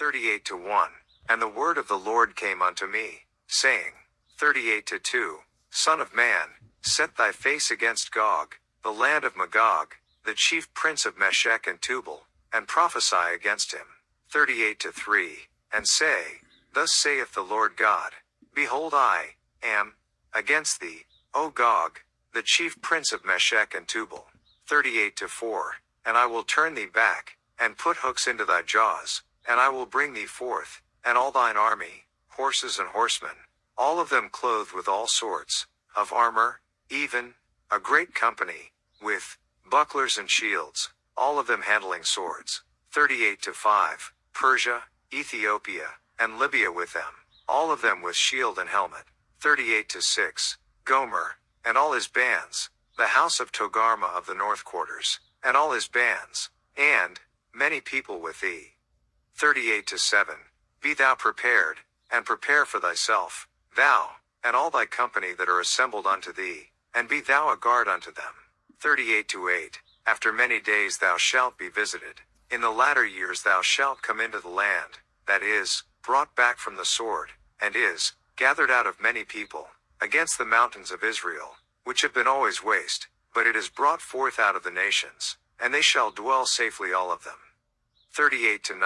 38-1. And the word of the Lord came unto me, saying, 38-2. Son of man, set thy face against Gog, the land of Magog, the chief prince of Meshech and Tubal, and prophesy against him. 38-3. And say, Thus saith the Lord God, Behold, I am against thee, O Gog, the chief prince of Meshech and Tubal. 38-4. And I will turn thee back, and put hooks into thy jaws, and I will bring thee forth, and all thine army, horses and horsemen, all of them clothed with all sorts of armor, even a great company, with bucklers and shields, all of them handling swords. 38-5. Persia, Ethiopia, and Libya with them, all of them with shield and helmet. 38-6. Gomer, and all his bands, the house of Togarmah of the north quarters, and all his bands, and many people with thee. 38-7. Be thou prepared, and prepare for thyself, thou, and all thy company that are assembled unto thee, and be thou a guard unto them. 38-8. After many days thou shalt be visited. In the latter years thou shalt come into the land, that is, brought back from the sword, and is gathered out of many people, against the mountains of Israel, which have been always waste, but it is brought forth out of the nations, and they shall dwell safely all of them. 38-9.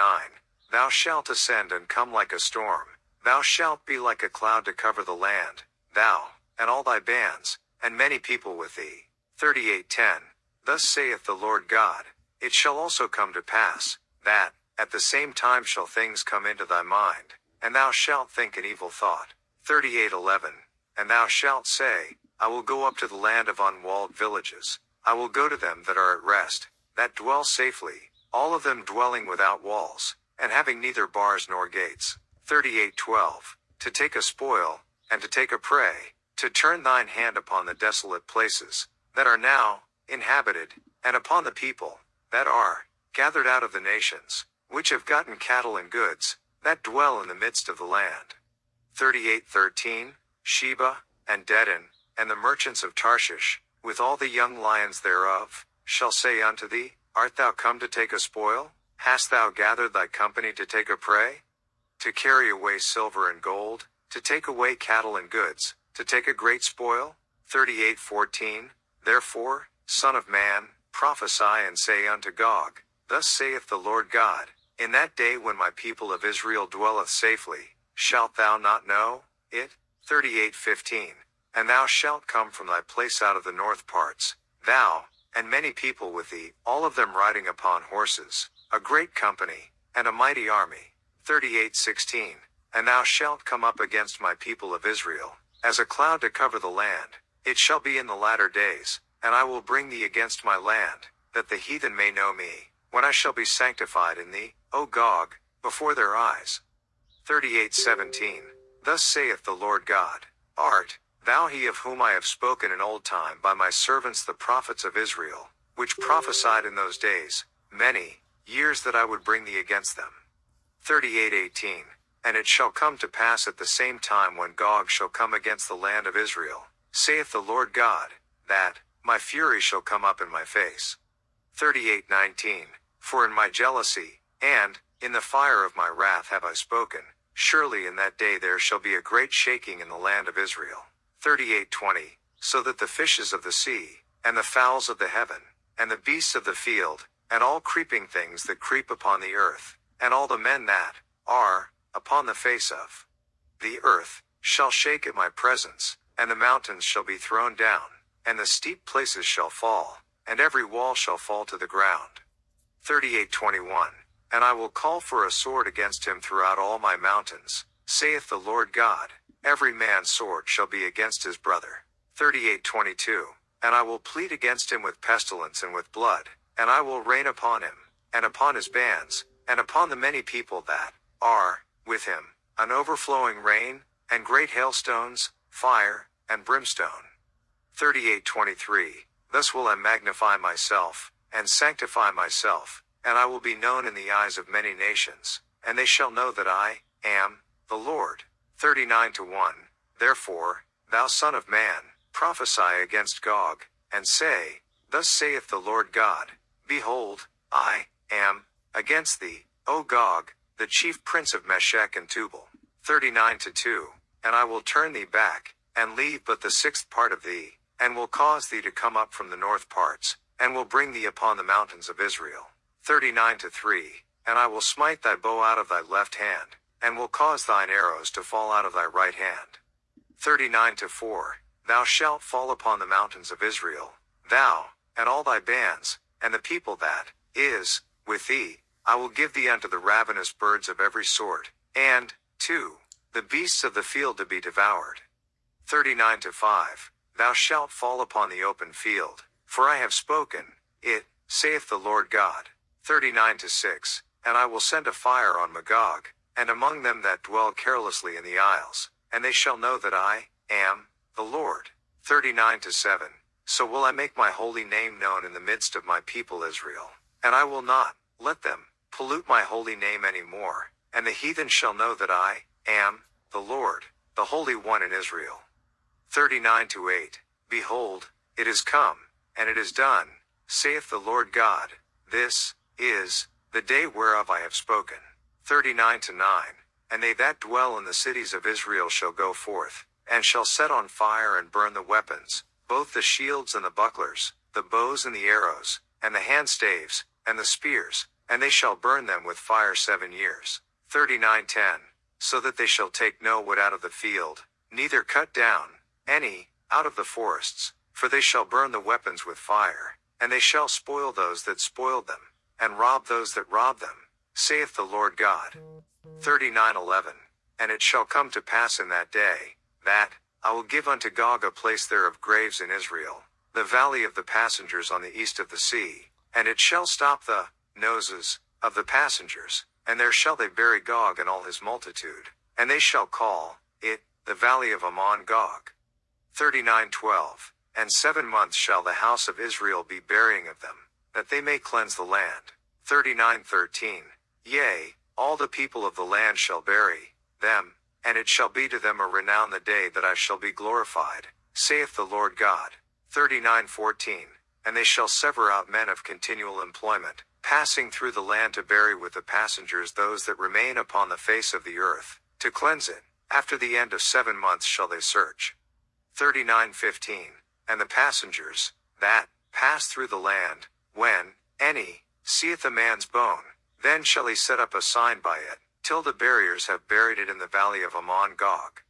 Thou shalt ascend and come like a storm, thou shalt be like a cloud to cover the land, thou, and all thy bands, and many people with thee. 38-10. Thus saith the Lord God, It shall also come to pass, that, at the same time shall things come into thy mind, and thou shalt think an evil thought. 38-11. And thou shalt say, I will go up to the land of unwalled villages, I will go to them that are at rest, that dwell safely, all of them dwelling without walls, and having neither bars nor gates. 38-12. To take a spoil, and to take a prey, to turn thine hand upon the desolate places, that are now inhabited, and upon the people, that are gathered out of the nations, which have gotten cattle and goods, that dwell in the midst of the land. 38-13. Sheba, and Dedan, and the merchants of Tarshish, with all the young lions thereof, shall say unto thee, Art thou come to take a spoil? Hast thou gathered thy company to take a prey? To carry away silver and gold, to take away cattle and goods, to take a great spoil? 38-14. Therefore, Son of man, prophesy and say unto Gog, Thus saith the Lord God, In that day when my people of Israel dwelleth safely, shalt thou not know it? 38-15. And thou shalt come from thy place out of the north parts, thou, and many people with thee, all of them riding upon horses, a great company, and a mighty army. 38-16. And thou shalt come up against my people of Israel, as a cloud to cover the land. It shall be in the latter days, and I will bring thee against my land, that the heathen may know me, when I shall be sanctified in thee, O Gog, before their eyes. 38-17. Thus saith the Lord God, Art thou he of whom I have spoken in old time by my servants the prophets of Israel, which prophesied in those days, many years, that I would bring thee against them? 38-18. And it shall come to pass at the same time when Gog shall come against the land of Israel, saith the Lord God, that my fury shall come up in my face. 38-19. For in my jealousy, and in the fire of my wrath have I spoken, surely in that day there shall be a great shaking in the land of Israel. 38-20. So that the fishes of the sea, and the fowls of the heaven, and the beasts of the field, and all creeping things that creep upon the earth, and all the men that are upon the face of the earth, shall shake at my presence, and the mountains shall be thrown down, and the steep places shall fall, and every wall shall fall to the ground. 38-21. And I will call for a sword against him throughout all my mountains, saith the Lord God, every man's sword shall be against his brother. 38-22. And I will plead against him with pestilence and with blood, and I will rain upon him, and upon his bands, and upon the many people that are with him, an overflowing rain, and great hailstones, fire, and brimstone. 38-23. Thus will I magnify myself, and sanctify myself, and I will be known in the eyes of many nations, and they shall know that I am the Lord. 39-1. Therefore, thou son of man, prophesy against Gog, and say, Thus saith the Lord God, Behold, I am against thee, O Gog, the chief prince of Meshech and Tubal. 39-2. And I will turn thee back, and leave but the sixth part of thee, and will cause thee to come up from the north parts, and will bring thee upon the mountains of Israel. 39-3. And I will smite thy bow out of thy left hand, and will cause thine arrows to fall out of thy right hand. 39-4. Thou shalt fall upon the mountains of Israel, thou, and all thy bands, and the people that is with thee. I will give thee unto the ravenous birds of every sort, and, 2. The beasts of the field to be devoured. 39-5. Thou shalt fall upon the open field, for I have spoken it, saith the Lord God. 39-6. And I will send a fire on Magog, and among them that dwell carelessly in the isles, and they shall know that I am the Lord. 39-7. So will I make my holy name known in the midst of my people Israel, and I will not let them pollute my holy name any more, and the heathen shall know that I am the Lord, the Holy One in Israel. 39-8. Behold, it is come, and it is done, saith the Lord God. This is the day whereof I have spoken. 39-9. And they that dwell in the cities of Israel shall go forth, and shall set on fire and burn the weapons, both the shields and the bucklers, the bows and the arrows, and the handstaves, and the spears, and they shall burn them with fire 7 years. 39-10. So that they shall take no wood out of the field, neither cut down any out of the forests, for they shall burn the weapons with fire, and they shall spoil those that spoiled them, and rob those that robbed them, saith the Lord God. 39:11. And it shall come to pass in that day, that I will give unto Gog a place there of graves in Israel, the valley of the passengers on the east of the sea, and it shall stop the noses of the passengers, and there shall they bury Gog and all his multitude, and they shall call it the valley of Ammon Gog. 39:12. And 7 months shall the house of Israel be burying of them, that they may cleanse the land. 39:13. Yea, all the people of the land shall bury them, and it shall be to them a renown the day that I shall be glorified, saith the Lord God. 39:14. And they shall sever out men of continual employment, passing through the land to bury with the passengers those that remain upon the face of the earth, to cleanse it. After the end of 7 months shall they search. 39:15. And the passengers that pass through the land, when any seeth a man's bone, then shall he set up a sign by it, till the buriers have buried it in the valley of Ammon Gog.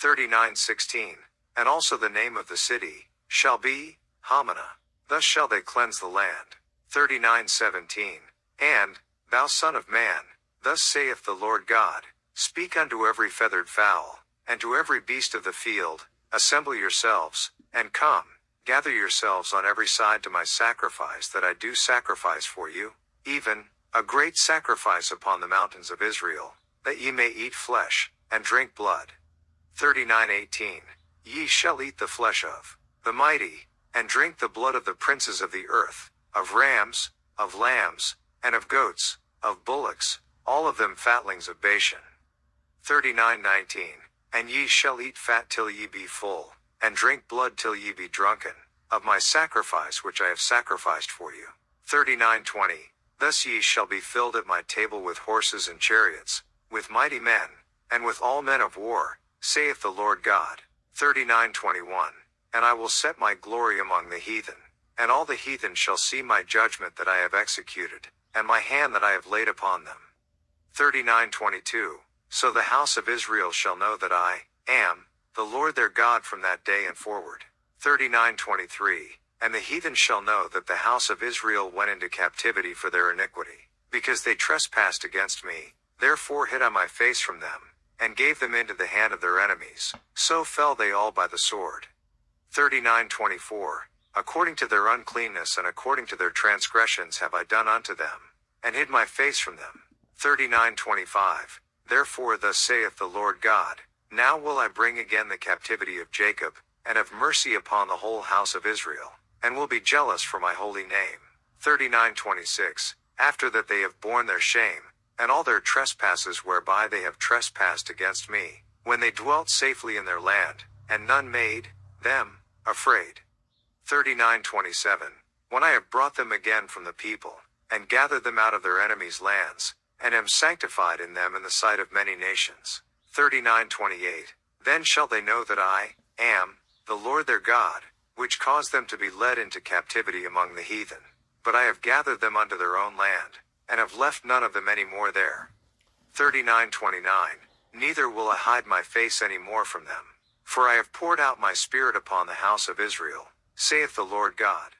39:16. And also the name of the city shall be Hamanah. Thus shall they cleanse the land. 39:17. And, thou son of man, thus saith the Lord God, speak unto every feathered fowl, and to every beast of the field, assemble yourselves, and come, gather yourselves on every side to my sacrifice that I do sacrifice for you, even a great sacrifice upon the mountains of Israel, that ye may eat flesh, and drink blood. 39:18. Ye shall eat the flesh of the mighty, and drink the blood of the princes of the earth, of rams, of lambs, and of goats, of bullocks, all of them fatlings of Bashan. 39:19. And ye shall eat fat till ye be full, and drink blood till ye be drunken, of my sacrifice which I have sacrificed for you. 39:20. Thus ye shall be filled at my table with horses and chariots, with mighty men, and with all men of war, saith the Lord God. 39:21. And I will set my glory among the heathen, and all the heathen shall see my judgment that I have executed, and my hand that I have laid upon them. 39:22. So the house of Israel shall know that I am the Lord their God from that day and forward. 39:23. And the heathen shall know that the house of Israel went into captivity for their iniquity, because they trespassed against me, therefore hid I my face from them, and gave them into the hand of their enemies, so fell they all by the sword. 39:24. According to their uncleanness and according to their transgressions have I done unto them, and hid my face from them. 39:25. Therefore thus saith the Lord God, now will I bring again the captivity of Jacob, and have mercy upon the whole house of Israel, and will be jealous for my holy name. 39:26. After that they have borne their shame, and all their trespasses whereby they have trespassed against me, when they dwelt safely in their land, and none made them afraid. 39:27. When I have brought them again from the people, and gathered them out of their enemies' lands, and am sanctified in them in the sight of many nations. 39:28. Then shall they know that I am the Lord their God, which caused them to be led into captivity among the heathen. But I have gathered them unto their own land, and have left none of them any more there. 39:29. Neither will I hide my face any more from them. For I have poured out my spirit upon the house of Israel, saith the Lord God.